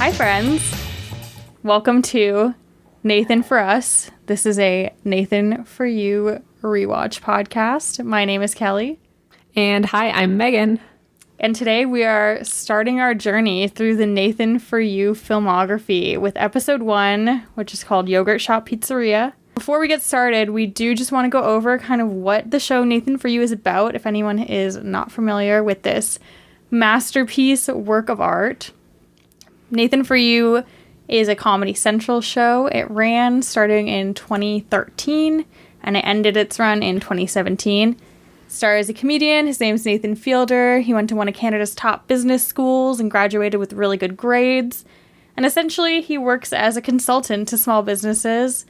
Hi, friends. Welcome to Nathan for Us. This is a Nathan for You rewatch podcast. My name is Kelly. And hi, I'm Megan. And today we are starting our journey through the Nathan for You filmography with episode 1, which is called Yogurt Shop Pizzeria. Before we get started, we do just want to go over kind of what the show Nathan for You is about, if anyone is not familiar with this masterpiece work of art. Nathan for You is a Comedy Central show. It ran starting in 2013 and it ended its run in 2017. Stars a comedian. His name's Nathan Fielder. He went to one of Canada's top business schools and graduated with really good grades. And essentially, he works as a consultant to small businesses,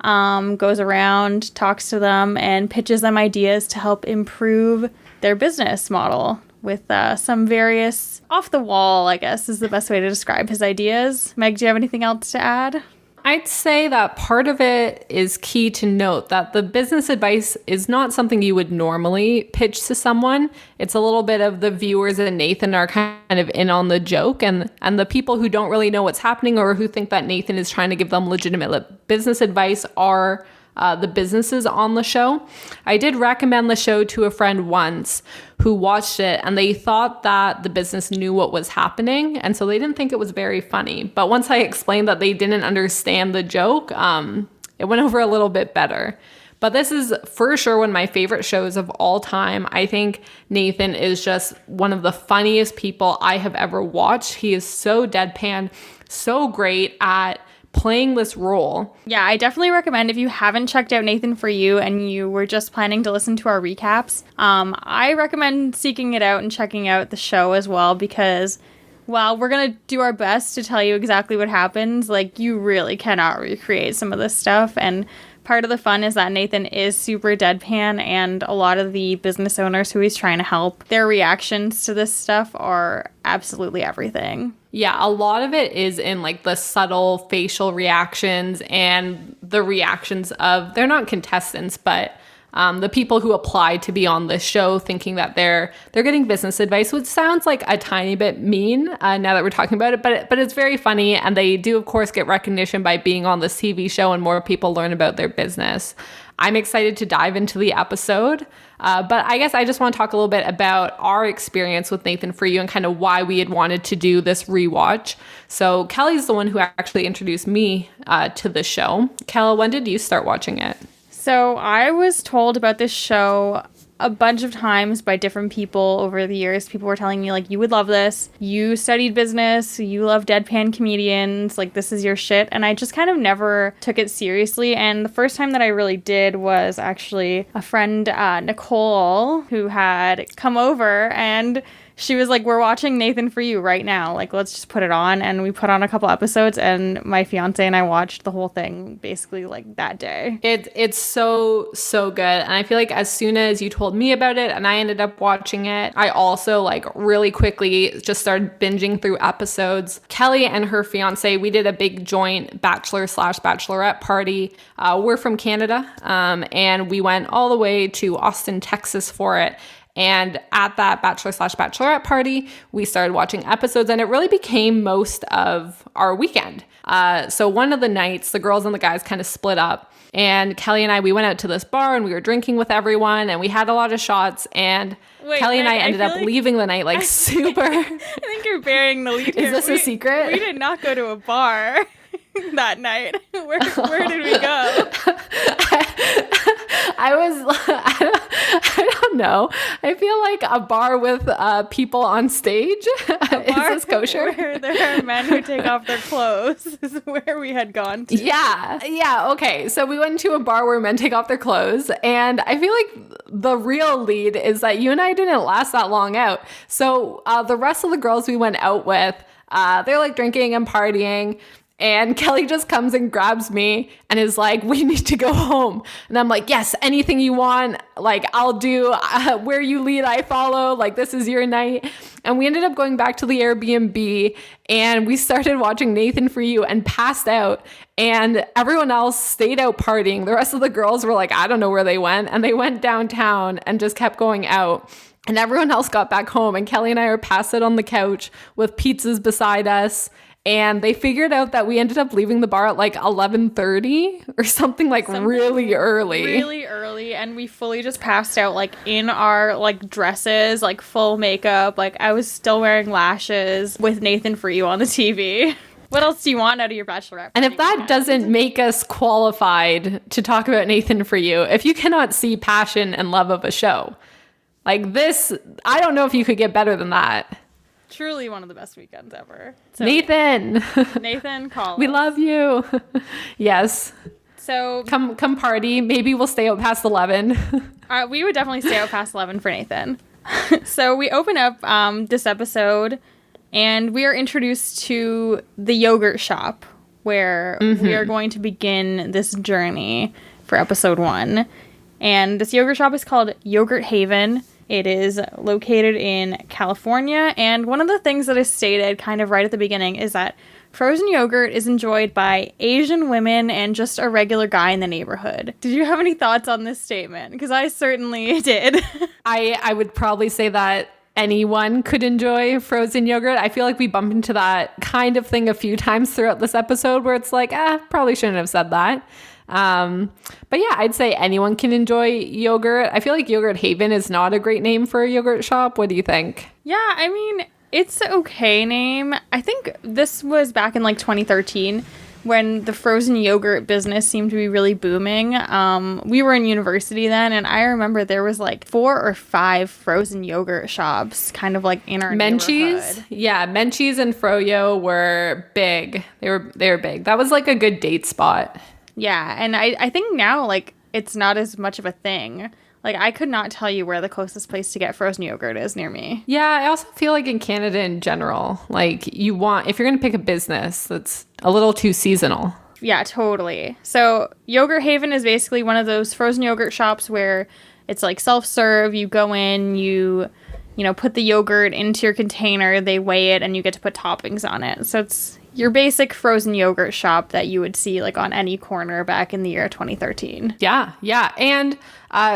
goes around, talks to them, and pitches them ideas to help improve their business model with some various off-the-wall, I guess, is the best way to describe his ideas. Meg, do you have anything else to add? I'd say that part of it is key to note that the business advice is not something you would normally pitch to someone. It's a little bit of the viewers and Nathan are kind of in on the joke, and the people who don't really know what's happening or who think that Nathan is trying to give them legitimate business advice are the businesses on the show. I did recommend the show to a friend once who watched it and they thought that the business knew what was happening, and so they didn't think it was very funny. But once I explained that they didn't understand the joke, it went over a little bit better. But this is for sure one of my favorite shows of all time. I think Nathan is just one of the funniest people I have ever watched. He is so deadpan, so great at playing this role. Yeah, I definitely recommend if you haven't checked out Nathan for You and you were just planning to listen to our recaps, I recommend seeking it out and checking out the show as well, because while we're going to do our best to tell you exactly what happens, like, you really cannot recreate some of this stuff. And part of the fun is that Nathan is super deadpan, and a lot of the business owners who he's trying to help, their reactions to this stuff are absolutely everything. Yeah, a lot of it is in like the subtle facial reactions and the reactions of, they're not contestants, but the people who apply to be on this show, thinking that they're getting business advice, which sounds like a tiny bit mean now that we're talking about it, but it's very funny, and they do of course get recognition by being on this TV show and more people learn about their business. I'm excited to dive into the episode, but I guess I just want to talk a little bit about our experience with Nathan for You and kind of why we had wanted to do this rewatch. So Kelly's the one who actually introduced me to the show. Kelly, when did you start watching it? So I was told about this show a bunch of times by different people over the years. People were telling me, like, you would love this. You studied business. You love deadpan comedians. Like, this is your shit. And I just kind of never took it seriously. And the first time that I really did was actually a friend, Nicole, who had come over, and she was like, we're watching Nathan for You right now. Like, let's just put it on. And we put on a couple episodes, and my fiance and I watched the whole thing basically like that day. It's so good. And I feel like as soon as you told me about it and I ended up watching it, I also like really quickly just started binging through episodes. Kelly and her fiance, we did a big joint bachelor/bachelorette party. We're from Canada, and we went all the way to Austin, Texas for it. And at that bachelor/bachelorette party, we started watching episodes, and it really became most of our weekend. So one of the nights, the girls and the guys kind of split up, and Kelly and I, we went out to this bar and we were drinking with everyone, and we had a lot of shots, and Kelly and I ended up leaving the night like super. I think you're burying the lead here. Is this a secret? We did not go to a bar that night. Where did we go? I don't know. I feel like a bar with people on stage. Is this kosher? Where there are men who take off their clothes is where we had gone to. Yeah. Okay. So we went to a bar where men take off their clothes, and I feel like the real lead is that you and I didn't last that long out. So the rest of the girls we went out with, they're like drinking and partying. And Kelly just comes and grabs me and is like, we need to go home. And I'm like, yes, anything you want. Like, I'll do where you lead, I follow. Like, this is your night. And we ended up going back to the Airbnb and we started watching Nathan for You and passed out. And everyone else stayed out partying. The rest of the girls were like, I don't know where they went. And they went downtown and just kept going out. And everyone else got back home. And Kelly and I are passed out on the couch with pizzas beside us. And they figured out that we ended up leaving the bar at like 11:30 or something really early. Really early. And we fully just passed out like in our like dresses, like full makeup. Like I was still wearing lashes with Nathan For You on the TV. What else do you want out of your bachelorette? And if that doesn't make us qualified to talk about Nathan For You, if you cannot see passion and love of a show like this, I don't know if you could get better than that. Truly one of the best weekends ever. So, Nathan, call we us. love you. Yes. So come party. Maybe we'll stay out past 11. We would definitely stay out past 11 for Nathan. So we open up this episode and we are introduced to the yogurt shop where we are going to begin this journey for episode 1. And this yogurt shop is called Yogurt Haven. It is located in California, and one of the things that is stated kind of right at the beginning is that frozen yogurt is enjoyed by Asian women and just a regular guy in the neighborhood. Did you have any thoughts on this statement? Because I certainly did. I would probably say that anyone could enjoy frozen yogurt. I feel like we bump into that kind of thing a few times throughout this episode where it's like, probably shouldn't have said that. But yeah, I'd say anyone can enjoy yogurt. I feel like Yogurt Haven is not a great name for a yogurt shop. What do you think? Yeah, I mean, it's an okay name. I think this was back in like 2013 when the frozen yogurt business seemed to be really booming. We were in university then, and I remember there was like 4 or 5 frozen yogurt shops kind of like in our neighborhood. Yeah, Menchie's and Froyo were big. They were big. That was like a good date spot. Yeah, and I think now, like, it's not as much of a thing. Like, I could not tell you where the closest place to get frozen yogurt is near me. Yeah, I also feel like in Canada in general, like, if you're going to pick a business that's a little too seasonal. Yeah, totally. So, Yogurt Haven is basically one of those frozen yogurt shops where it's, like, self-serve. You go in, you put the yogurt into your container, they weigh it, and you get to put toppings on it. So, it's your basic frozen yogurt shop that you would see like on any corner back in the year 2013. Yeah. And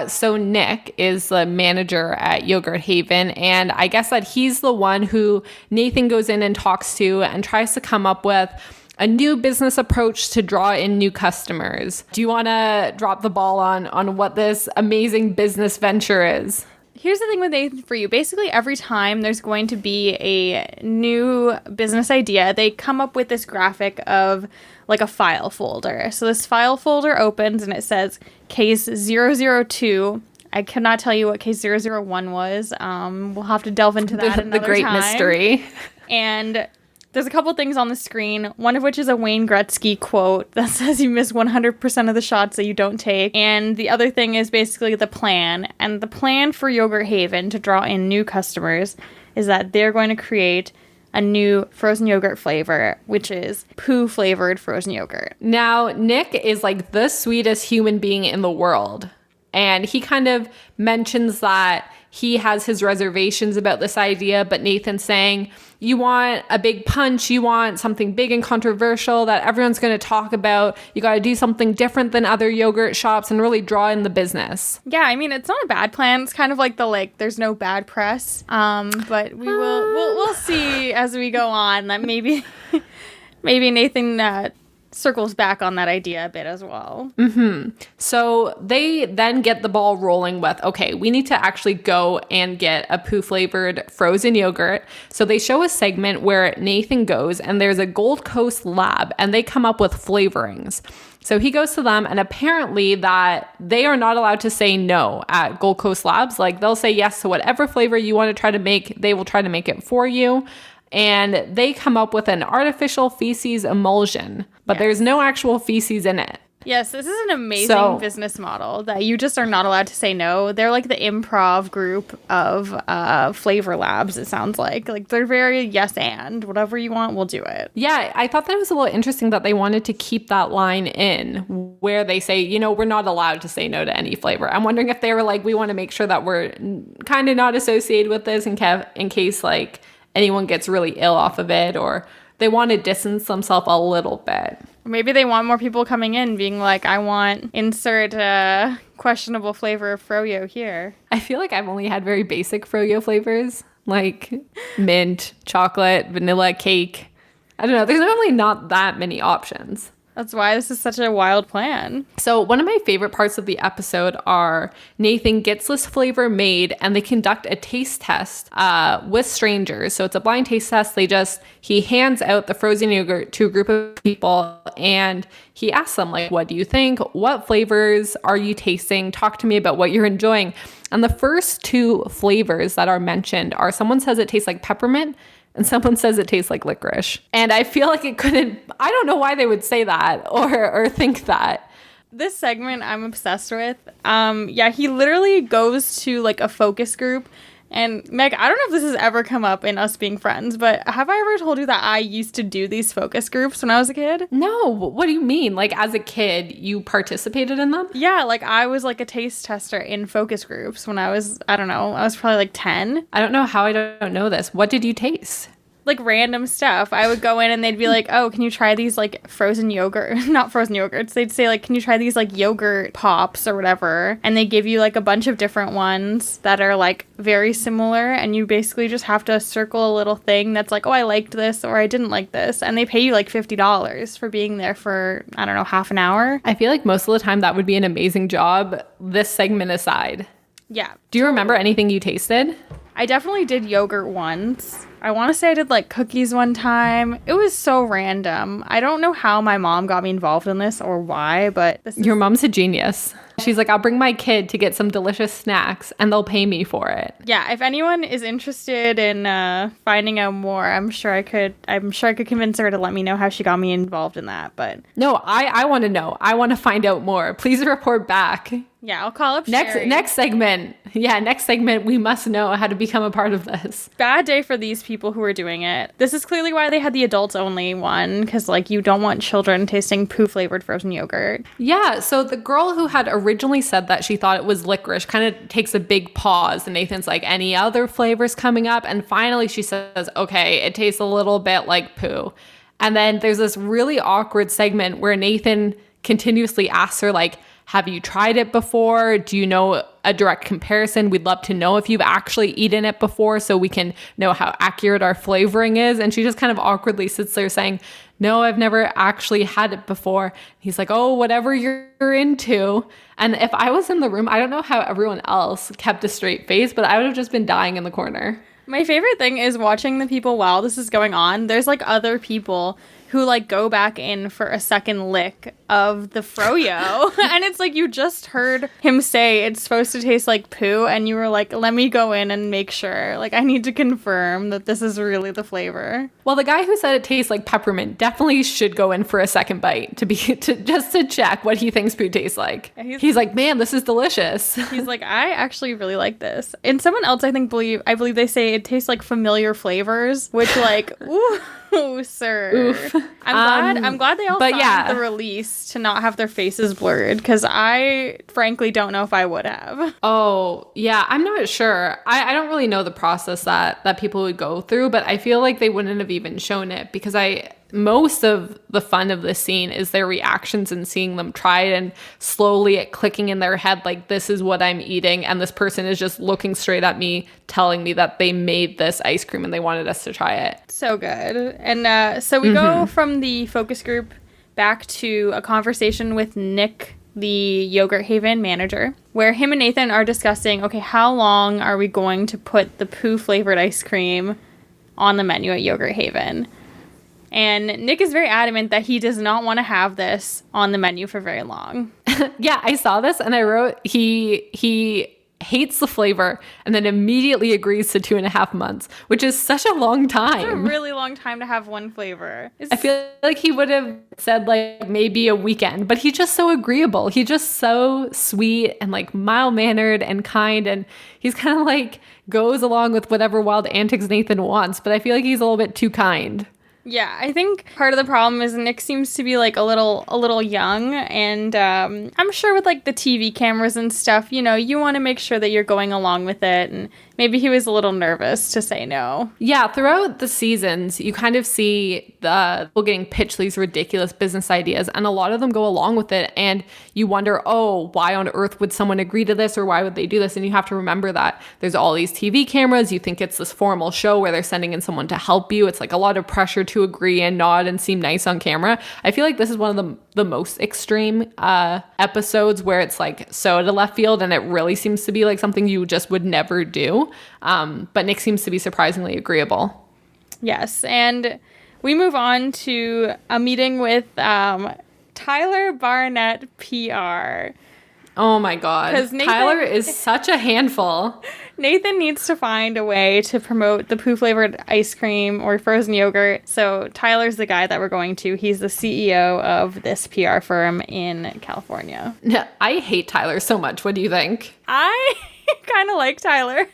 so Nick is the manager at Yogurt Haven, and I guess that he's the one who Nathan goes in and talks to and tries to come up with a new business approach to draw in new customers. Do you want to drop the ball on what this amazing business venture is? Here's the thing with Nathan For You. Basically, every time there's going to be a new business idea, they come up with this graphic of like a file folder. So this file folder opens and it says case 002. I cannot tell you what case 001 was. We'll have to delve into that another the great time. Mystery. And there's a couple things on the screen, one of which is a Wayne Gretzky quote that says you miss 100% of the shots that you don't take. And the other thing is basically the plan. And the plan for Yogurt Haven to draw in new customers is that they're going to create a new frozen yogurt flavor, which is poo flavored frozen yogurt. Now, Nick is like the sweetest human being in the world. And he kind of mentions that he has his reservations about this idea, but Nathan's saying, you want a big punch, you want something big and controversial that everyone's going to talk about. You got to do something different than other yogurt shops and really draw in the business. Yeah, I mean, it's not a bad plan. It's kind of like there's no bad press. But we'll see as we go on that maybe Nathan circles back on that idea a bit as well. So they then get the ball rolling with, okay, we need to actually go and get a poo flavored frozen yogurt. So they show a segment where Nathan goes and there's a Gold Coast lab and they come up with flavorings. So he goes to them, and apparently that they are not allowed to say no at Gold Coast Labs. Like, they'll say yes to whatever flavor you want to try to make. They will try to make it for you. And they come up with an artificial feces emulsion, but there's no actual feces in it. Yes, this is an amazing business model that you just are not allowed to say no. They're like the improv group of flavor labs, it sounds like. Like, they're very yes and. Whatever you want, we'll do it. Yeah, I thought that was a little interesting that they wanted to keep that line in where they say, we're not allowed to say no to any flavor. I'm wondering if they were like, we want to make sure that we're kind of not associated with this in case like anyone gets really ill off of it, or they want to distance themselves a little bit. Maybe they want more people coming in being like, I want insert questionable flavor of Froyo here. I feel like I've only had very basic Froyo flavors, like mint, chocolate, vanilla, cake. I don't know. There's normally not that many options. That's why this is such a wild plan. So one of my favorite parts of the episode are Nathan gets this flavor made and they conduct a taste test with strangers. So it's a blind taste test. He hands out the frozen yogurt to a group of people and he asks them, like, what do you think? What flavors are you tasting? Talk to me about what you're enjoying. And the first two flavors that are mentioned are someone says it tastes like peppermint and someone says it tastes like licorice. And I feel like I don't know why they would say that or think that. This segment I'm obsessed with. He literally goes to like a focus group. And Meg, I don't know if this has ever come up in us being friends, but have I ever told you that I used to do these focus groups when I was a kid? No. What do you mean? Like as a kid, you participated in them? Yeah, like I was like a taste tester in focus groups when I was probably like 10. I don't know how I don't know this. What did you taste? Like random stuff. I would go in and they'd be like, oh, can you try these like frozen yogurt? Not frozen yogurts. They'd say like, can you try these like yogurt pops or whatever? And they give you like a bunch of different ones that are like very similar. And you basically just have to circle a little thing that's like, oh, I liked this or I didn't like this. And they pay you like $50 for being there for, I don't know, half an hour. I feel like most of the time that would be an amazing job, this segment aside. Yeah. Do you remember anything you tasted? I definitely did yogurt once. I want to say I did like cookies one time. It was so random. I don't know how my mom got me involved in this or why, but Your mom's a genius. She's like, I'll bring my kid to get some delicious snacks and they'll pay me for it. Yeah, if anyone is interested in finding out more, I'm sure I could convince her to let me know how she got me involved in that. But no, I want to know. I want to find out more. Please report back. Yeah, I'll call up Sherry. Next segment. Yeah, next segment, we must know how to become a part of this. Bad day for these people who are doing it. This is clearly why they had the adults only one, because like you don't want children tasting poo flavored frozen yogurt. Yeah, so the girl who had originally said that she thought it was licorice kind of takes a big pause and Nathan's like, any other flavors coming up? And finally she says, okay, it tastes a little bit like poo. And then there's this really awkward segment where Nathan continuously asks her like, have you tried it before? Do you know a direct comparison? We'd love to know if you've actually eaten it before so we can know how accurate our flavoring is. And she just kind of awkwardly sits there saying, no, I've never actually had it before. He's like, oh, whatever you're into. And if I was in the room, I don't know how everyone else kept a straight face, but I would have just been dying in the corner. My favorite thing is watching the people while this is going on. There's like other people who like go back in for a second lick of the froyo. And it's like you just heard him say it's supposed to taste like poo and you were like, let me go in and make sure. Like I need to confirm that this is really the flavor. Well, the guy who said it tastes like peppermint definitely should go in for a second bite just to check what he thinks poo tastes like. Yeah, he's like, man, this is delicious. He's like, I actually really like this. And someone else I believe they say it tastes like familiar flavors, which like, ooh. Oh, sir. Oof. I'm glad they all signed the release to not have their faces blurred because I frankly don't know if I would have. Oh, yeah. I'm not sure. I don't really know the process that people would go through, but I feel like they wouldn't have even shown it because most of the fun of this scene is their reactions and seeing them try it and slowly it clicking in their head like this is what I'm eating and this person is just looking straight at me telling me that they made this ice cream and they wanted us to try it. So good. And so we go from the focus group back to a conversation with Nick, the Yogurt Haven manager, where him and Nathan are discussing, okay, how long are we going to put the poo flavored ice cream on the menu at Yogurt Haven? And Nick is very adamant that he does not want to have this on the menu for very long. Yeah, I saw this and I wrote he hates the flavor and then immediately agrees to 2.5 months, which is such a long time. It's a really long time to have one flavor. I feel like he would have said like maybe a weekend, but he's just so agreeable. He's just so sweet and like mild-mannered and kind, and he's kind of like goes along with whatever wild antics Nathan wants, but I feel like he's a little bit too kind. Yeah, I think part of the problem is Nick seems to be like a little young, and I'm sure with like the TV cameras and stuff, you know, you want to make sure that you're going along with it, and maybe he was a little nervous to say no. Yeah, throughout the seasons, you kind of see the people getting pitched these ridiculous business ideas, and a lot of them go along with it, and you wonder, oh, why on earth would someone agree to this, or why would they do this? And you have to remember that there's all these TV cameras. You think it's this formal show where they're sending in someone to help you. It's like a lot of pressure to to agree and nod and seem nice on camera. I feel like this is one of the most extreme episodes where it's like so to left field and it really seems to be like something you just would never do. But Nick seems to be surprisingly agreeable. Yes, and we move on to a meeting with Tyler Barnett, PR. Oh my God. Tyler is such a handful. Nathan needs to find a way to promote the poo flavored ice cream or frozen yogurt. So Tyler's the guy that we're going to. He's the CEO of this PR firm in California. I hate Tyler so much. What do you think? I kind of like Tyler.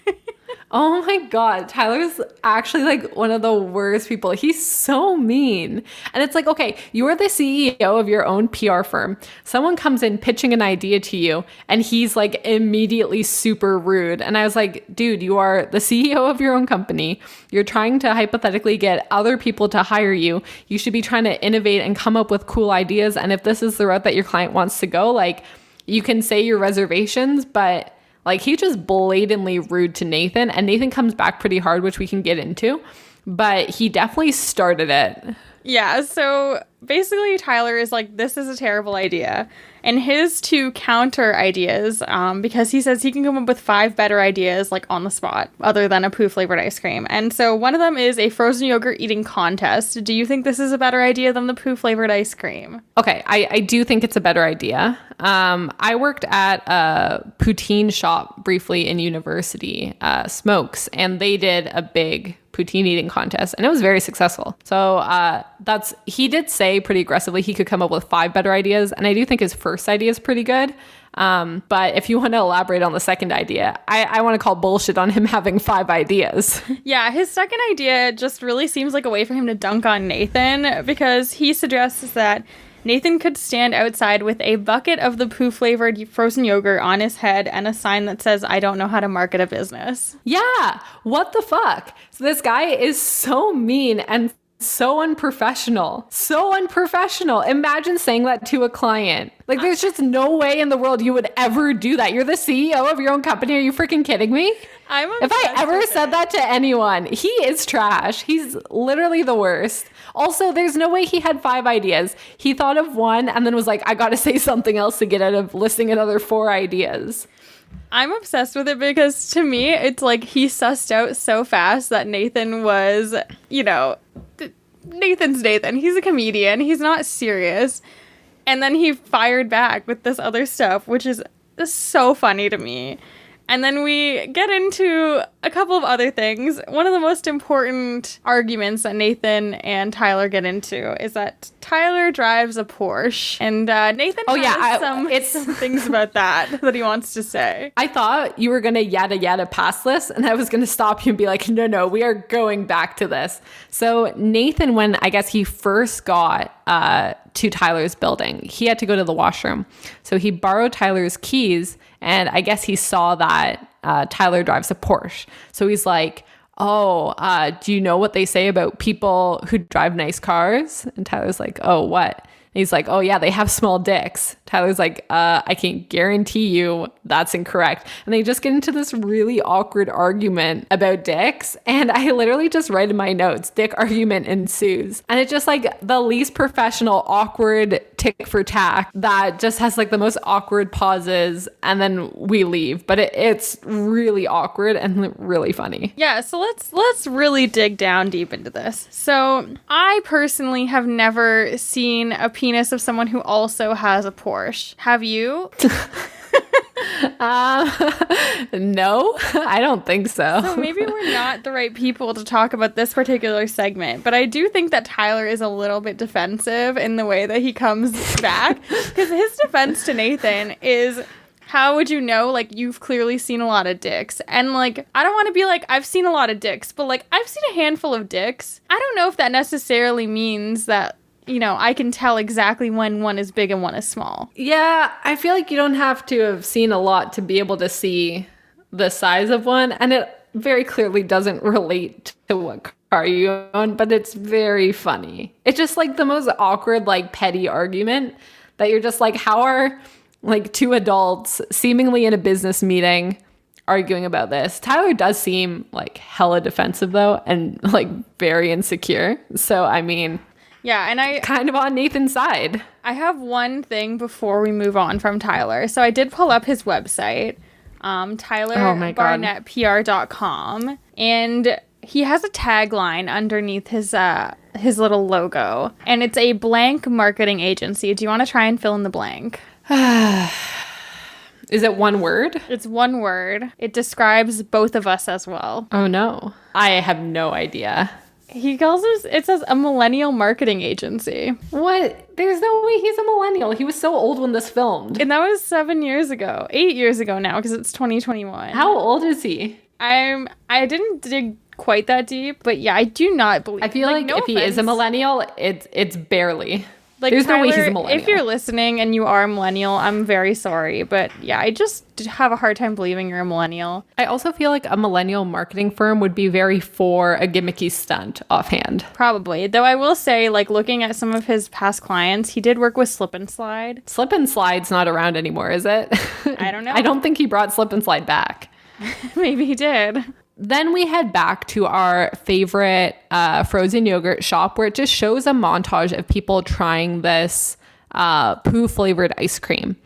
Oh my God. Tyler's actually like one of the worst people. He's so mean. And it's like, okay, you're the CEO of your own PR firm. Someone comes in pitching an idea to you and he's like immediately super rude. And I was like, dude, you are the CEO of your own company. You're trying to hypothetically get other people to hire you. You should be trying to innovate and come up with cool ideas. And if this is the route that your client wants to go, like you can say your reservations, but like he just blatantly rude to Nathan, and Nathan comes back pretty hard, which we can get into, but he definitely started it. Yeah, so basically Tyler is like, this is a terrible idea. And his two counter ideas, because he says he can come up with 5 better ideas like on the spot other than a poo flavored ice cream. And so one of them is a frozen yogurt eating contest. Do you think this is a better idea than the poo flavored ice cream? Okay, I do think it's a better idea. I worked at a poutine shop briefly in university, Smokes, and they did a big poutine eating contest, and it was very successful. So he did say pretty aggressively he could come up with 5 better ideas, and I do think his first idea is pretty good. But if you want to elaborate on the second idea, I want to call bullshit on him having 5 ideas. Yeah, his second idea just really seems like a way for him to dunk on Nathan, because he suggests that Nathan could stand outside with a bucket of the poo-flavored frozen yogurt on his head and a sign that says, "I don't know how to market a business." Yeah, what the fuck? So this guy is so mean and so unprofessional. So unprofessional. Imagine saying that to a client. Like, there's just no way in the world you would ever do that. You're the CEO of your own company. Are you freaking kidding me? If I ever said that to anyone, he is trash. He's literally the worst. Also, there's no way he had 5 ideas. He thought of one and then was like, I gotta say something else to get out of listing another 4 ideas. I'm obsessed with it because to me, it's like he sussed out so fast that Nathan was, Nathan's Nathan. He's a comedian. He's not serious. And then he fired back with this other stuff, which is so funny to me. And then we get into a couple of other things. One of the most important arguments that Nathan and Tyler get into is that Tyler drives a Porsche. And Nathan has some things about that he wants to say. I thought you were going to yada past this, and I was going to stop you and be like, no, we are going back to this. So Nathan, when I guess he first got to Tyler's building, he had to go to the washroom. So he borrowed Tyler's keys, and I guess he saw that Tyler drives a Porsche. So he's like, do you know what they say about people who drive nice cars? And Tyler's like, oh, what? And he's like, oh yeah, they have small dicks. Tyler's like, I can guarantee you that's incorrect. And they just get into this really awkward argument about dicks. And I literally just write in my notes, dick argument ensues. And it's just like the least professional, awkward tick for tack that just has like the most awkward pauses. And then we leave. But it's really awkward and really funny. Yeah, so let's really dig down deep into this. So I personally have never seen a penis of someone who also has a Porsche. Have you? No, I don't think so. So maybe we're not the right people to talk about this particular segment, but I do think that Tyler is a little bit defensive in the way that he comes back, because his defense to Nathan is, how would you know? Like, you've clearly seen a lot of dicks. And, like, I don't want to be like, I've seen a lot of dicks, but, like, I've seen a handful of dicks. I don't know if that necessarily means that, I can tell exactly when one is big and one is small. Yeah, I feel like you don't have to have seen a lot to be able to see the size of one. And it very clearly doesn't relate to what car you own, but it's very funny. It's just, like, the most awkward, like, petty argument that you're just like, how are, like, 2 adults seemingly in a business meeting arguing about this. Tyler does seem like hella defensive though, and like very insecure. So I mean, yeah, and I kind of on Nathan's side. I have one thing before we move on from Tyler. So I did pull up his website, tylerbarnettpr.com, and he has a tagline underneath his little logo, and it's a blank marketing agency. Do you want to try and fill in the blank? Is it one word? It's one word. It describes both of us as well. Oh no. I have no idea. He calls it says a millennial marketing agency. What? There's no way he's a millennial. He was so old when this filmed. And that was 7 years ago. 8 years ago now, because it's 2021. How old is he? I didn't dig quite that deep, but yeah, I do not believe. I feel like no if offense. he is a millennial, it's barely. Like, there's Tyler, no way he's a millennial. If you're listening and you are a millennial, I'm very sorry, but yeah, I just have a hard time believing you're a millennial. I also feel like a millennial marketing firm would be very for a gimmicky stunt offhand. Probably. Though I will say, like, looking at some of his past clients, he did work with Slip and Slide. Slip and Slide's not around anymore, is it? I don't know. I don't think he brought Slip and Slide back. Maybe he did. Then we head back to our favorite frozen yogurt shop, where it just shows a montage of people trying this poo flavored ice cream.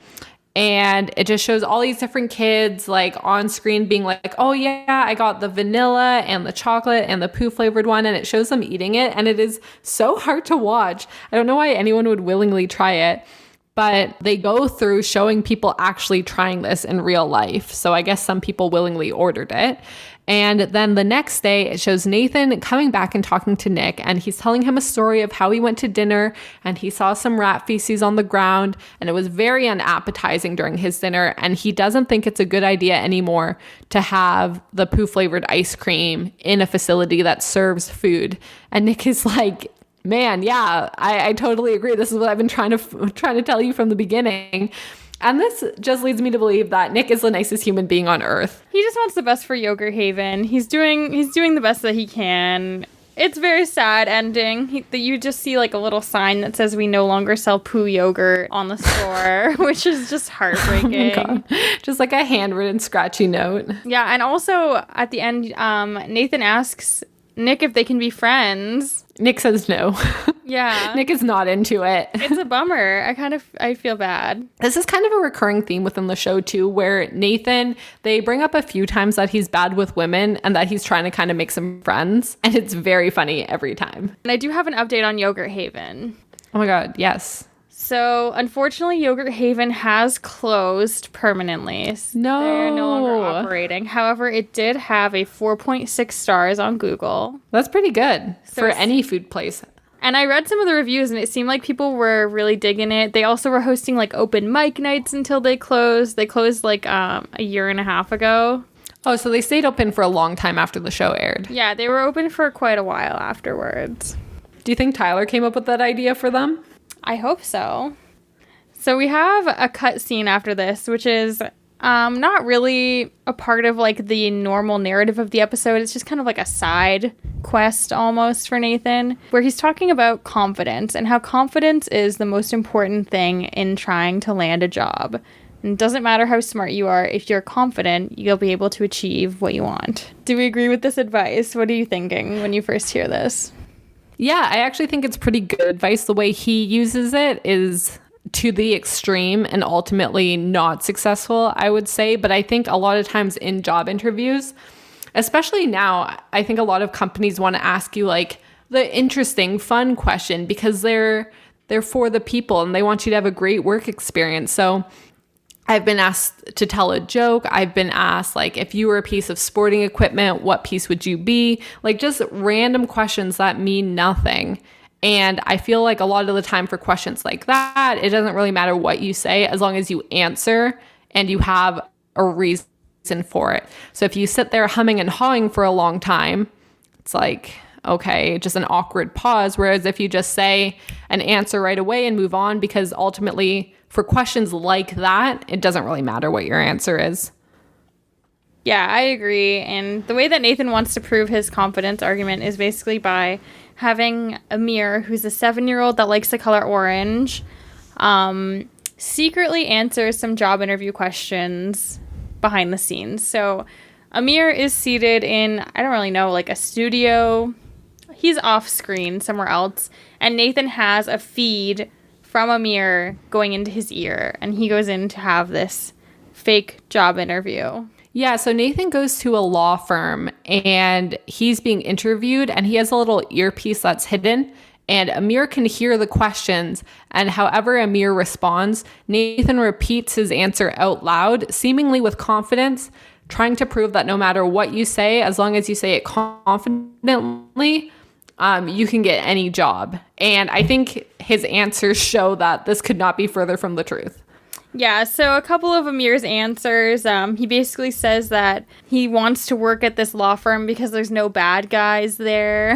And it just shows all these different kids like on screen being like, oh yeah, I got the vanilla and the chocolate and the poo flavored one. And it shows them eating it. And it is so hard to watch. I don't know why anyone would willingly try it. But they go through showing people actually trying this in real life. So I guess some people willingly ordered it. And then the next day, it shows Nathan coming back and talking to Nick. And he's telling him a story of how he went to dinner and he saw some rat feces on the ground. And it was very unappetizing during his dinner. And he doesn't think it's a good idea anymore to have the poo flavored ice cream in a facility that serves food. And Nick is like, man, yeah, I totally agree. This is what I've been trying to tell you from the beginning. And this just leads me to believe that Nick is the nicest human being on earth. He just wants the best for Yogurt Haven. He's doing the best that he can. It's a very sad ending. You just see like a little sign that says we no longer sell poo yogurt on the store, which is just heartbreaking. Oh my God. Just like a handwritten scratchy note. Yeah, and also at the end, Nathan asks Nick if they can be friends. Nick says no. Yeah. Nick is not into it. It's a bummer. I feel bad. This is kind of a recurring theme within the show too, where Nathan, they bring up a few times that he's bad with women and that he's trying to kind of make some friends. And it's very funny every time. And I do have an update on Yogurt Haven. Oh my God, yes. So, unfortunately, Yogurt Haven has closed permanently. No. They're no longer operating. However, it did have a 4.6 stars on Google. That's pretty good for any food place. And I read some of the reviews, and it seemed like people were really digging it. They also were hosting, like, open mic nights until they closed. They closed, like, a year and a half ago. Oh, so they stayed open for a long time after the show aired. Yeah, they were open for quite a while afterwards. Do you think Tyler came up with that idea for them? I hope so. So we have a cut scene after this, which is not really a part of like the normal narrative of the episode. It's just kind of like a side quest almost for Nathan, where he's talking about confidence and how confidence is the most important thing in trying to land a job. And it doesn't matter how smart you are, if you're confident, you'll be able to achieve what you want. Do we agree with this advice? What are you thinking when you first hear this? Yeah, I actually think it's pretty good advice. The way he uses it is to the extreme and ultimately not successful, I would say. But I think a lot of times in job interviews, especially now, I think a lot of companies want to ask you like the interesting, fun question because they're for the people and they want you to have a great work experience. So I've been asked to tell a joke. I've been asked, like, if you were a piece of sporting equipment, what piece would you be? Like, just random questions that mean nothing. And I feel like a lot of the time for questions like that, it doesn't really matter what you say as long as you answer and you have a reason for it. So if you sit there humming and hawing for a long time, it's like, okay, just an awkward pause. Whereas if you just say an answer right away and move on, because ultimately for questions like that, it doesn't really matter what your answer is. Yeah, I agree. And the way that Nathan wants to prove his confidence argument is basically by having Amir, who's a 7-year-old that likes the color orange, secretly answer some job interview questions behind the scenes. So Amir is seated in, I don't really know, like a studio. He's off screen somewhere else. And Nathan has a feed from Amir going into his ear. And he goes in to have this fake job interview. Yeah, so Nathan goes to a law firm and he's being interviewed and he has a little earpiece that's hidden. And Amir can hear the questions, and however Amir responds, Nathan repeats his answer out loud, seemingly with confidence, trying to prove that no matter what you say, as long as you say it confidently, you can get any job. And I think his answers show that this could not be further from the truth. Yeah, so a couple of Amir's answers, he basically says that he wants to work at this law firm because there's no bad guys there.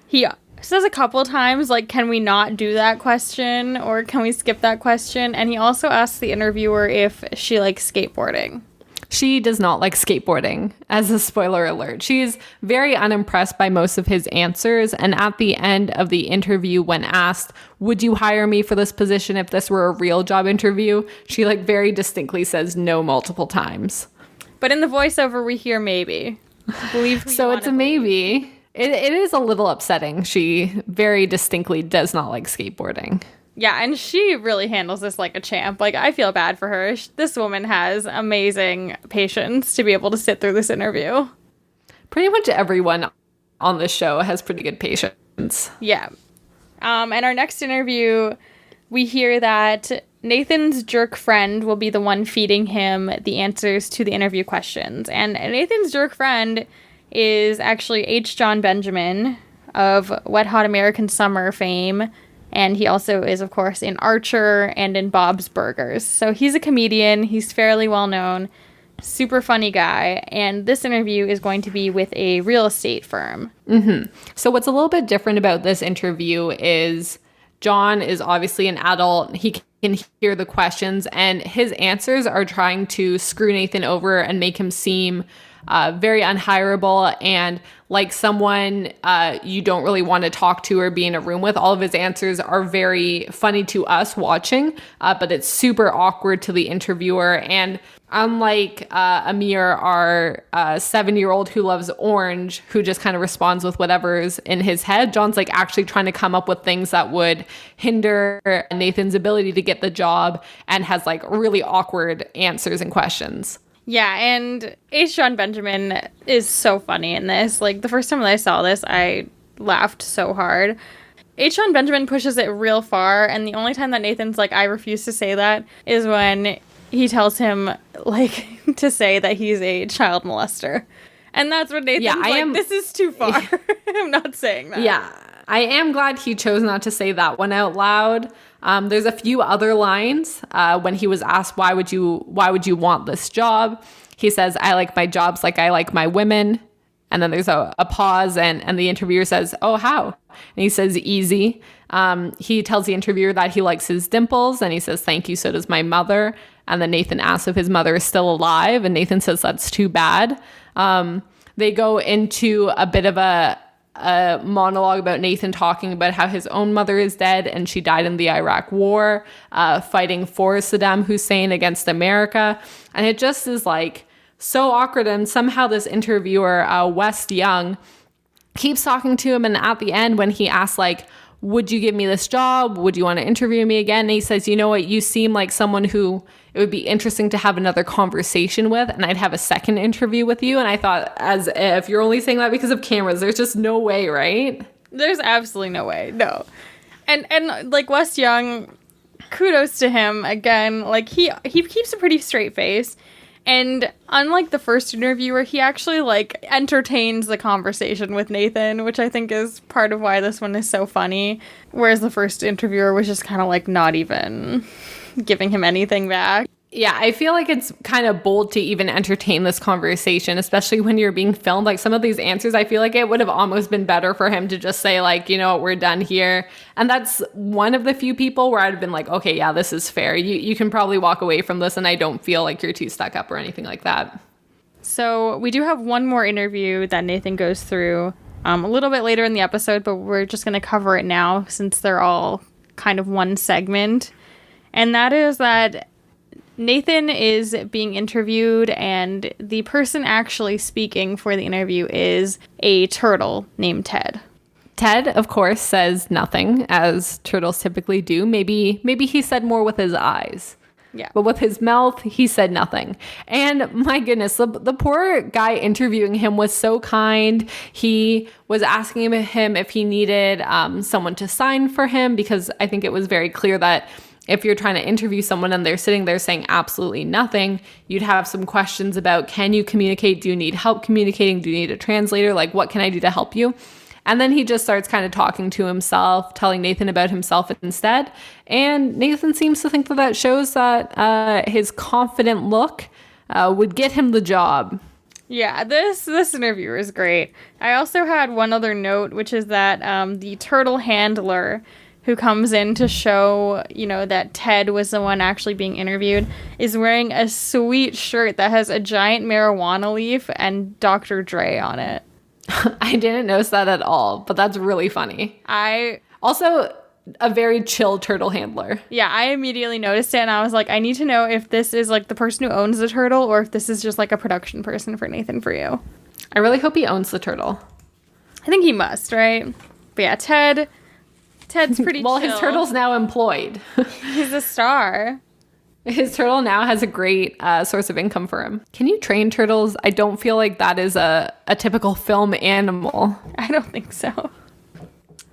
He says a couple times, like, can we not do that question, or can we skip that question? And he also asks the interviewer if she likes skateboarding. She does not like skateboarding, as a spoiler alert. She's very unimpressed by most of his answers, and at the end of the interview, when asked, would you hire me for this position if this were a real job interview, she like very distinctly says no multiple times. But in the voiceover, we hear maybe. Believe me. So it's a maybe. It is a little upsetting. She very distinctly does not like skateboarding. Yeah, and she really handles this like a champ. Like, I feel bad for her. This woman has amazing patience to be able to sit through this interview. Pretty much everyone on the show has pretty good patience. Yeah. And our next interview, we hear that Nathan's jerk friend will be the one feeding him the answers to the interview questions. And Nathan's jerk friend is actually H. John Benjamin of Wet Hot American Summer fame. And he also is, of course, in Archer and in Bob's Burgers. So he's a comedian. He's fairly well known. Super funny guy. And this interview is going to be with a real estate firm. Mm-hmm. So what's a little bit different about this interview is John is obviously an adult. He can hear the questions. And his answers are trying to screw Nathan over and make him seem very unhireable and like someone you don't really want to talk to or be in a room with. All of his answers are very funny to us watching, but it's super awkward to the interviewer. And unlike Amir, our 7-year-old who loves orange, who just kind of responds with whatever's in his head, John's like actually trying to come up with things that would hinder Nathan's ability to get the job and has like really awkward answers and questions. Yeah, and H. John Benjamin is so funny in this. Like, the first time that I saw this, I laughed so hard. H. John Benjamin pushes it real far, and the only time that Nathan's like, I refuse to say that, is when he tells him, like, to say that he's a child molester. And that's when Nathan's this is too far. I'm not saying that. Yeah, I am glad he chose not to say that one out loud. There's a few other lines when he was asked, why would you want this job? He says, I like my jobs like I like my women. And then there's a pause and the interviewer says, oh, how? And he says, easy. He tells the interviewer that he likes his dimples and he says, thank you, so does my mother. And then Nathan asks if his mother is still alive and Nathan says, that's too bad. They go into a bit of a monologue about Nathan talking about how his own mother is dead and she died in the Iraq War, fighting for Saddam Hussein against America. And it just is like so awkward. And somehow this interviewer, West Young, keeps talking to him. And at the end, when he asks, like, would you give me this job? Would you want to interview me again? And he says, you know what? You seem like someone who it would be interesting to have another conversation with, and I'd have a second interview with you. And I thought, as if you're only saying that because of cameras, there's just no way, right? There's absolutely no way. No. And like Wes Young, kudos to him again. Like he keeps a pretty straight face. And unlike the first interviewer, he actually like entertains the conversation with Nathan, which I think is part of why this one is so funny. Whereas the first interviewer was just kind of like not even giving him anything back. Yeah, I feel like it's kind of bold to even entertain this conversation, especially when you're being filmed. Like some of these answers, I feel like it would have almost been better for him to just say like, you know what, we're done here. And that's one of the few people where I'd have been like, okay, yeah, this is fair. You can probably walk away from this and I don't feel like you're too stuck up or anything like that. So we do have one more interview that Nathan goes through a little bit later in the episode, but we're just going to cover it now since they're all kind of one segment. And that is that Nathan is being interviewed, and the person actually speaking for the interview is a turtle named Ted. Ted, of course, says nothing, as turtles typically do. Maybe he said more with his eyes. Yeah. But with his mouth, he said nothing. And my goodness, the poor guy interviewing him was so kind. He was asking him if he needed someone to sign for him, because I think it was very clear that if you're trying to interview someone and they're sitting there saying absolutely nothing, you'd have some questions about, can you communicate? Do you need help communicating? Do you need a translator? Like, what can I do to help you? And then he just starts kind of talking to himself, telling Nathan about himself instead. And Nathan seems to think that shows that his confident look would get him the job. Yeah, this interviewer is great. I also had one other note, which is that the turtle handler who comes in to show, that Ted was the one actually being interviewed, is wearing a sweet shirt that has a giant marijuana leaf and Dr. Dre on it. I didn't notice that at all, but that's really funny. Also, a very chill turtle handler. Yeah, I immediately noticed it, and I was like, I need to know if this is like the person who owns the turtle or if this is just like a production person for Nathan For You. I really hope he owns the turtle. I think he must, right? But yeah, Ted's pretty well, chill. His turtle's now employed. He's a star. His turtle now has a great source of income for him. Can you train turtles? I don't feel like that is a typical film animal. I don't think so.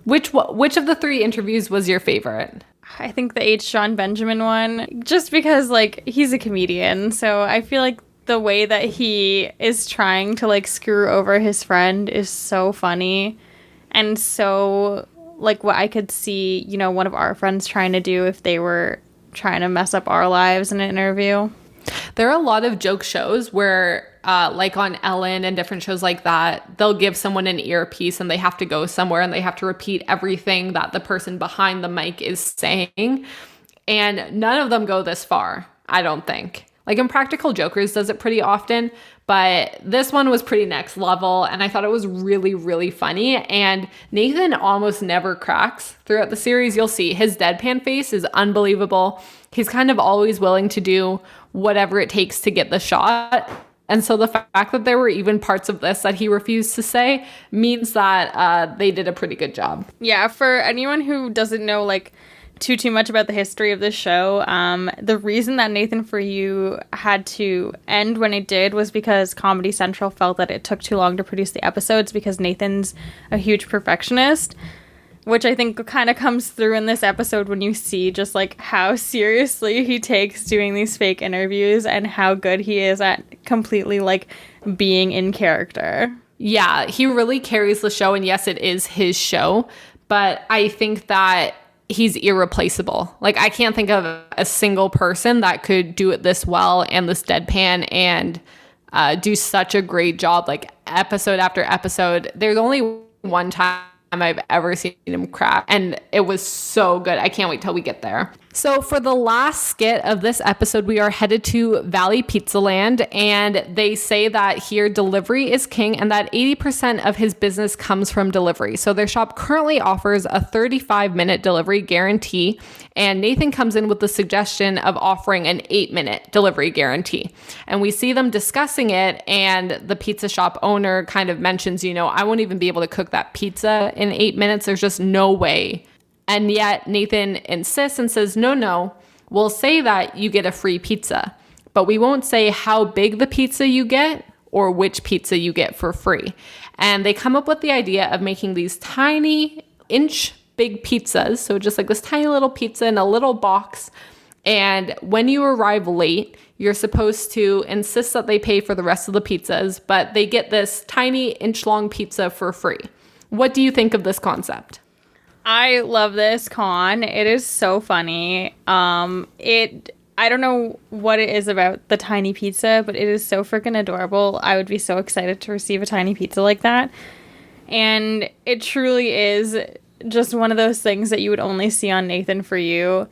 Which of the 3 interviews was your favorite? I think the H. John Benjamin one, just because, like, he's a comedian, so I feel like the way that he is trying to, like, screw over his friend is so funny, and so, like, what I could see, one of our friends trying to do if they were trying to mess up our lives in an interview. There are a lot of joke shows where, like on Ellen and different shows like that, they'll give someone an earpiece and they have to go somewhere and they have to repeat everything that the person behind the mic is saying. And none of them go this far, I don't think. Like Impractical Jokers does it pretty often, but this one was pretty next level, and I thought it was really, really funny. And Nathan almost never cracks throughout the series. You'll see his deadpan face is unbelievable. He's kind of always willing to do whatever it takes to get the shot. And so the fact that there were even parts of this that he refused to say means that they did a pretty good job. Yeah, for anyone who doesn't know, like, too much about the history of this show, the reason that Nathan For You had to end when it did was because Comedy Central felt that it took too long to produce the episodes because Nathan's a huge perfectionist, which I think kind of comes through in this episode when you see just like how seriously he takes doing these fake interviews and how good he is at completely like being in character. Yeah, he really carries the show, and yes, it is his show, but I think that he's irreplaceable. Like, I can't think of a single person that could do it this well and this deadpan and do such a great job, like episode after episode. There's only one time I've ever seen him crack, and it was so good. I can't wait till we get there. So for the last skit of this episode, we are headed to Valley Pizza Land, and they say that here delivery is king and that 80% of his business comes from delivery. So their shop currently offers a 35-minute delivery guarantee, and Nathan comes in with the suggestion of offering an 8-minute delivery guarantee. And we see them discussing it, and the pizza shop owner kind of mentions, I won't even be able to cook that pizza in 8 minutes. There's just no way. And yet Nathan insists and says, no, we'll say that you get a free pizza, but we won't say how big the pizza you get or which pizza you get for free. And they come up with the idea of making these tiny inch big pizzas. So just like this tiny little pizza in a little box. And when you arrive late, you're supposed to insist that they pay for the rest of the pizzas, but they get this tiny inch long pizza for free. What do you think of this concept? I love this con. It is so funny. I don't know what it is about the tiny pizza, but it is so freaking adorable. I would be so excited to receive a tiny pizza like that. And it truly is just one of those things that you would only see on Nathan For You.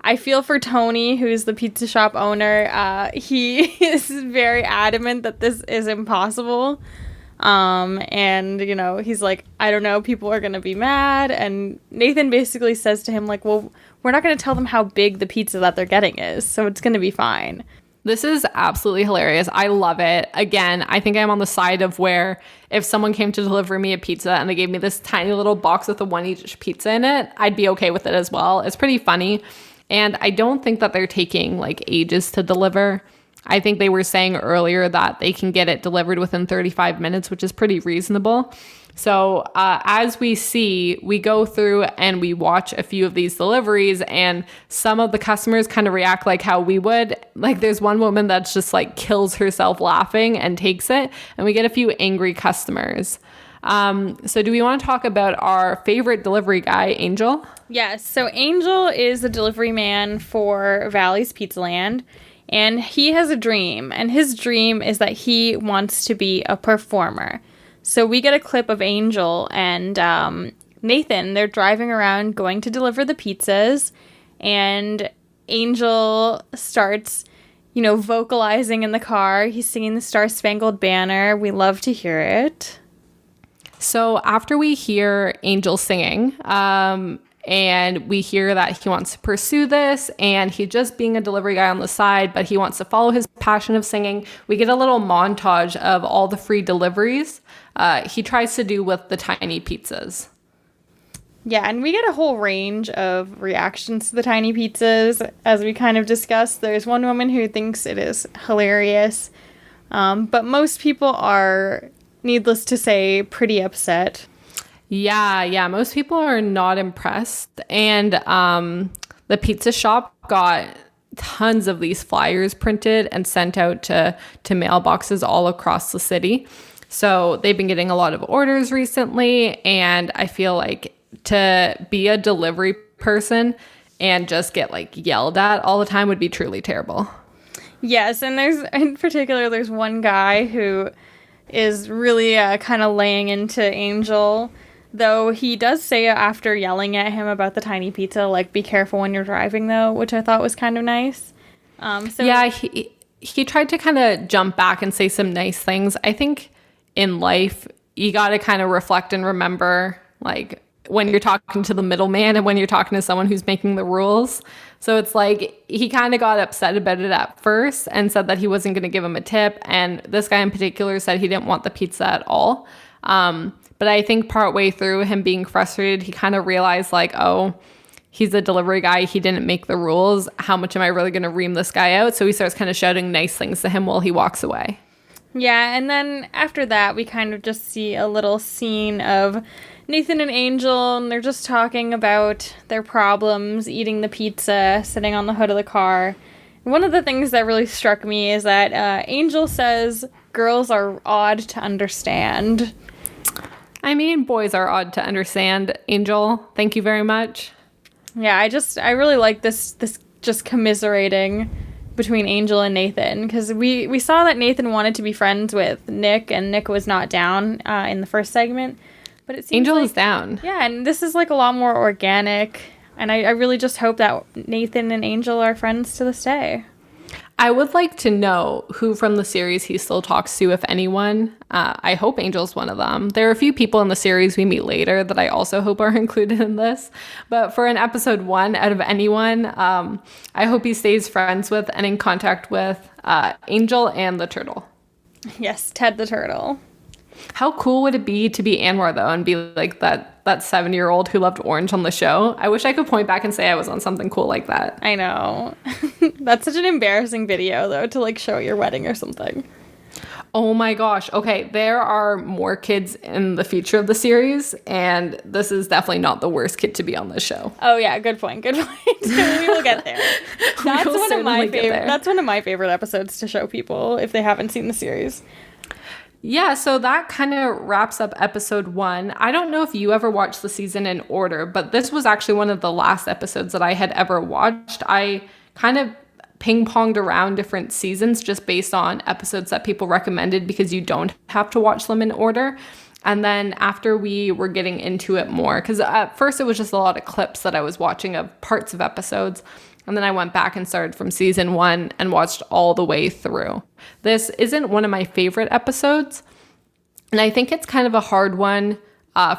I feel for Tony, who's the pizza shop owner. He is very adamant that this is impossible. And, he's like, I don't know, people are going to be mad. And Nathan basically says to him, like, well, we're not going to tell them how big the pizza that they're getting is, so it's going to be fine. This is absolutely hilarious. I love it. Again, I think I'm on the side of where if someone came to deliver me a pizza and they gave me this tiny little box with a 1 each pizza in it, I'd be okay with it as well. It's pretty funny. And I don't think that they're taking like ages to deliver. I think they were saying earlier that they can get it delivered within 35 minutes, which is pretty reasonable. So as we go through and we watch a few of these deliveries, and some of the customers kind of react like how we would. Like there's one woman that's just like kills herself laughing and takes it, and we get a few angry customers. So do we want to talk about our favorite delivery guy, Angel? Yes. So Angel is the delivery man for Valley's Pizzaland, and he has a dream, and his dream is that he wants to be a performer. So we get a clip of Angel and Nathan. They're driving around going to deliver the pizzas, and Angel starts, vocalizing in the car. He's singing the Star Spangled Banner. We love to hear it. So after we hear Angel singing, and we hear that he wants to pursue this, and he's just being a delivery guy on the side, but he wants to follow his passion of singing, we get a little montage of all the free deliveries he tries to do with the tiny pizzas. Yeah, and we get a whole range of reactions to the tiny pizzas, as we kind of discussed. There's one woman who thinks it is hilarious, but most people are, needless to say, pretty upset. Yeah, most people are not impressed. And the pizza shop got tons of these flyers printed and sent out to mailboxes all across the city. So they've been getting a lot of orders recently, and I feel like to be a delivery person and just get like yelled at all the time would be truly terrible. Yes, and there's one guy who is really kind of laying into Angel, though he does say after yelling at him about the tiny pizza, like, be careful when you're driving, though, which I thought was kind of nice. Yeah, he tried to kind of jump back and say some nice things. I think in life, you got to kind of reflect and remember, like, when you're talking to the middleman and when you're talking to someone who's making the rules. So it's like he kind of got upset about it at first and said that he wasn't going to give him a tip. And this guy in particular said he didn't want the pizza at all. But I think partway through him being frustrated, he kind of realized like, oh, he's a delivery guy. He didn't make the rules. How much am I really going to ream this guy out? So he starts kind of shouting nice things to him while he walks away. Yeah, and then after that, we kind of just see a little scene of Nathan and Angel, and they're just talking about their problems, eating the pizza, sitting on the hood of the car. One of the things that really struck me is that Angel says girls are odd to understand. I mean, boys are odd to understand, Angel. Thank you very much. Yeah, I really like this just commiserating between Angel and Nathan, because we saw that Nathan wanted to be friends with Nick, and Nick was not down in the first segment. But it seems Angel like, is down. Yeah, and this is like a lot more organic, and I really just hope that Nathan and Angel are friends to this day. I would like to know who from the series he still talks to, if anyone. I hope Angel's one of them. There are a few people in the series we meet later that I also hope are included in this. But for an episode 1, out of anyone, I hope he stays friends with and in contact with Angel and the turtle. Yes, Ted the turtle. How cool would it be to be Anwar, though, and be like that 7-year-old who loved orange on the show? I wish I could point back and say I was on something cool like that. I know. That's such an embarrassing video, though, to like show at your wedding or something. Oh my gosh. Okay, there are more kids in the future of the series, and this is definitely not the worst kid to be on this show. Oh yeah, good point. We will get there. That's one of my favorite episodes to show people if they haven't seen the series. Yeah, so that kind of wraps up episode 1. I don't know if you ever watched the season in order, but this was actually one of the last episodes that I had ever watched. I kind of ping-ponged around different seasons just based on episodes that people recommended, because you don't have to watch them in order. And then after we were getting into it more, because at first it was just a lot of clips that I was watching of parts of episodes. And then I went back and started from season 1 and watched all the way through. This isn't one of my favorite episodes, And I think it's kind of a hard one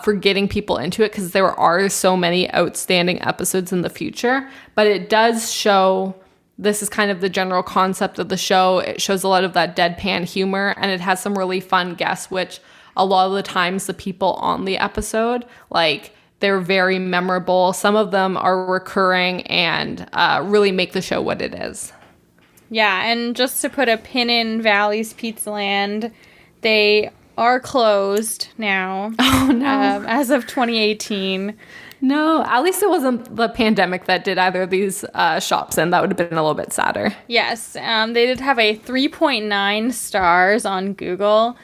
for getting people into it because there are so many outstanding episodes in the future. But it does show, this is kind of the general concept of the show. It shows a lot of that deadpan humor, and it has some really fun guests, which a lot of the times the people on the episode, like, they're very memorable. Some of them are recurring and really make the show what it is. Yeah, and just to put a pin in Valley's Pizzaland, they are closed now. Oh, no. As of 2018. No, at least it wasn't the pandemic that did either of these shops, and that would have been a little bit sadder. Yes, they did have a 3.9 stars on Google.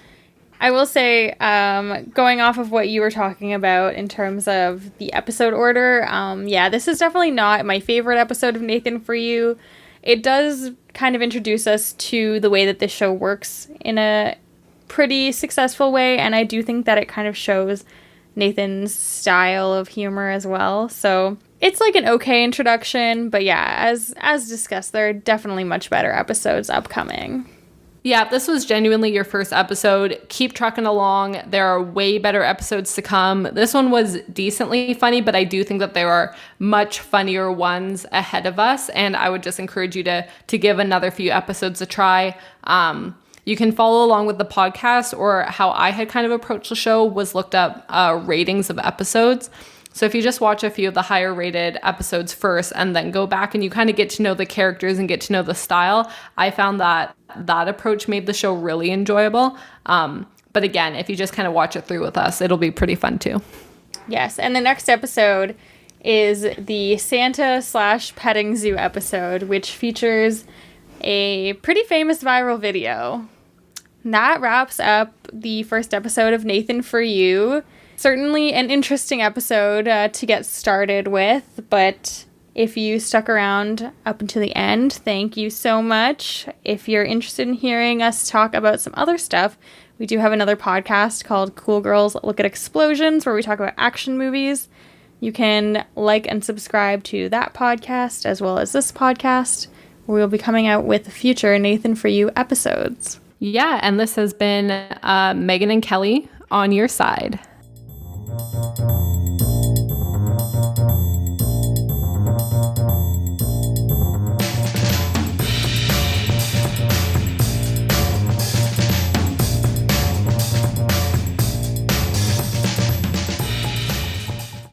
I will say, going off of what you were talking about in terms of the episode order, yeah, this is definitely not my favorite episode of Nathan For You. It does kind of introduce us to the way that this show works in a pretty successful way, and I do think that it kind of shows Nathan's style of humor as well. So it's like an okay introduction, but yeah, as discussed, there are definitely much better episodes upcoming. Yeah, if this was genuinely your first episode, keep trucking along. There are way better episodes to come. This one was decently funny, but I do think that there are much funnier ones ahead of us, and I would just encourage you to give another few episodes a try. You can follow along with the podcast, or how I had kind of approached the show was looked up ratings of episodes. So if you just watch a few of the higher rated episodes first and then go back and you kind of get to know the characters and get to know the style, I found that approach made the show really enjoyable. But again, if you just kind of watch it through with us, it'll be pretty fun too. Yes, and the next episode is the Santa/petting zoo episode, which features a pretty famous viral video. And that wraps up the first episode of Nathan For You. Certainly an interesting episode to get started with, but if you stuck around up until the end, thank you so much. If you're interested in hearing us talk about some other stuff, we do have another podcast called Cool Girls Look at Explosions, where we talk about action movies. You can like and subscribe to that podcast as well as this podcast, where we'll be coming out with future Nathan For You episodes. Yeah, and this has been Meagan and Kelly on your side.